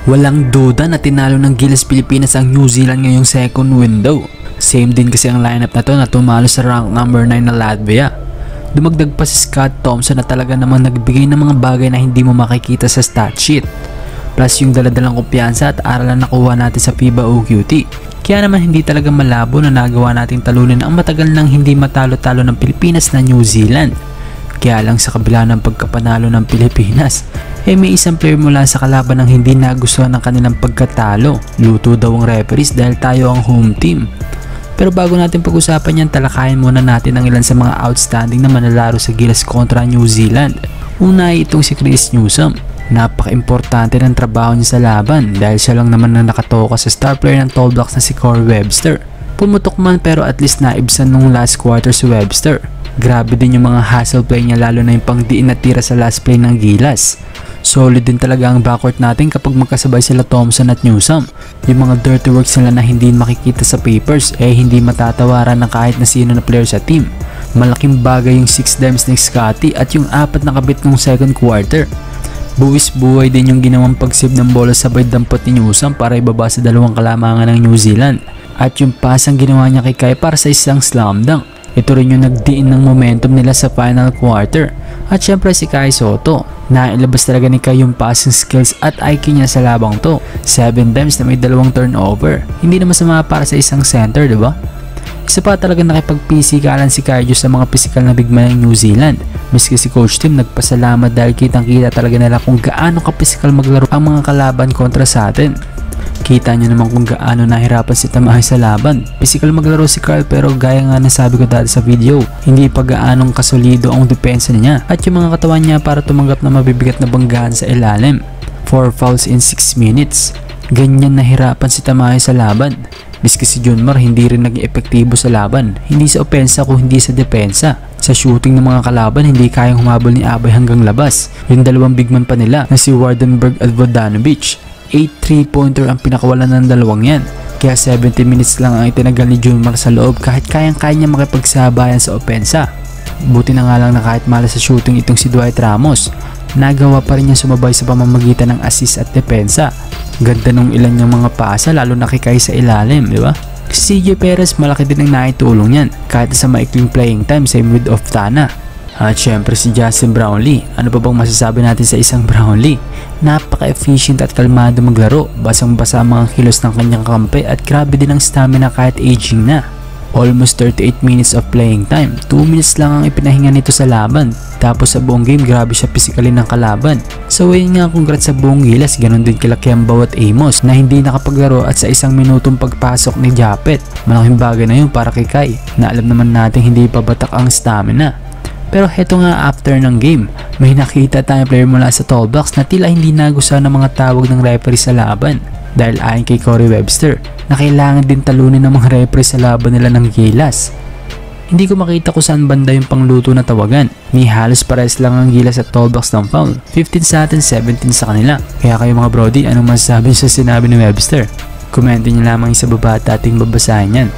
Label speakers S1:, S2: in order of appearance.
S1: Walang duda na tinalo ng Gilas Pilipinas ang New Zealand ngayong second window. Same din kasi ang lineup na to na tumalo sa rank number 9 na Latvia. Dumagdag pa si Scott Thompson na talaga namang nagbigay ng mga bagay na hindi mo makikita sa stat sheet. Plus yung daladalang kumpiyansa at aral na nakuha natin sa FIBA OQT. Kaya naman hindi talaga malabo na nagawa nating talunin ang matagal nang hindi matalo-talo ng Pilipinas na New Zealand. Kaya lang sa kabila ng pagkapanalo ng Pilipinas, may isang player mula sa kalaban ang hindi nagustuhan ng kanilang pagkatalo. Luto daw ang referees dahil tayo ang home team. Pero bago natin pag-usapan yan, talakayin muna natin ang ilan sa mga outstanding na manlalaro sa Gilas kontra New Zealand. Una ay itong si Chris Newsome. Napaka-importante ng trabaho niya sa laban dahil siya lang naman na nakatoka sa star player ng Tall Blacks na si Corey Webster. Pumutok man pero at least naibsan nung last quarter si Webster. Grabe din yung mga hustle play niya lalo na yung pangdiin na tira sa last play ng Gilas. Solid din talaga ang backcourt natin kapag magkasabay sila Thompson at Newsome. Yung mga dirty works nila na hindi makikita sa papers hindi matatawaran ng kahit na sino na player sa team. Malaking bagay yung 6 dimes ni Scotty at yung 4 na kabit ng second quarter. Buwis buhay din yung ginawang pag-save ng bola sabay dampot ni Newsome para ibaba sa dalawang kalamangan ng New Zealand. At yung pasang ginawa niya kay Kai para sa isang slam dunk. Ito rin yung nagdiin ng momentum nila sa final quarter. At syempre si Kai Sotto. Nailabas talaga ni Kai yung passing skills at IQ niya sa labang to. 7 times na may 2 turnover. Hindi na masama para sa isang center, diba? Isa pa talaga nakipag-pisikalan si Kai sa mga pisikal na bigman ng New Zealand. Miski si Coach Tim nagpasalamat dahil kitang-kita talaga nila kung gaano ka-pisikal maglaro ang mga kalaban kontra sa atin. Kita nyo naman kung gaano nahirapan si Tamahay sa laban. Physical maglaro si Carl pero gaya nga nasabi ko dati sa video, hindi pa gaanong kasolido ang depensa niya at yung mga katawan niya para tumanggap na mabibigat na banggaan sa ilalim. 4 fouls in 6 minutes. Ganyan nahirapan si Tamahay sa laban. Miski si Junmar hindi rin naging epektibo sa laban, hindi sa opensa kung hindi sa depensa. Sa shooting ng mga kalaban hindi kayang humabol ni Abay hanggang labas. Yung dalawang bigman pa nila na si Wardenberg at Vodanovic. 8 3-pointer ang pinakawalan ng dalawang yan. Kaya 70 minutes lang ang itinagal ni Junmar sa loob kahit kayang-kaya niya makipagsabayan sa opensa. Buti na nga lang na kahit malas sa shooting itong si Dwight Ramos, nagawa pa rin niya sumabay sa pamamagitan ng assist at depensa. Ganda nung ilan niyang mga pasa lalo na kay Kai sa ilalim, di ba? Si CJ Perez malaki din ang naitulong niyan kahit sa maikling playing time same with Oftana. At syempre si Justin Brownlee. Ano pa bang masasabi natin sa isang Brownlee? Napaka-efficient at kalmado maglaro. Basang-basa ang mga kilos ng kanyang kampe at grabe din ang stamina kahit aging na. Almost 38 minutes of playing time. 2 minutes lang ang ipinahinga nito sa laban. Tapos sa buong game grabe siya physically ng kalaban. So ayun nga, congrats sa buong Gilas. Ganon din kila Kemba at Amos na hindi nakapaglaro at sa isang minutong pagpasok ni Japet. Malaking bagay na yun para kay Kai na alam naman natin hindi pa batak ang stamina. Pero heto nga after ng game, may nakita tayong player mula sa Tall Blacks na tila hindi nagustuhan ng mga tawag ng referee sa laban. Dahil ayon kay Corey Webster, na kailangan din talunin ng mga referee sa laban nila ng Gilas. Hindi ko makita kung saan banda yung pangluto na tawagan. Ni halos pares lang ang Gilas at Tall Blacks ng foul. 15 sa atin, 17 sa kanila. Kaya kayo mga brody, anong masasabi sa sinabi ni Webster? Comentin nyo lamang sa baba at ating babasahin yan.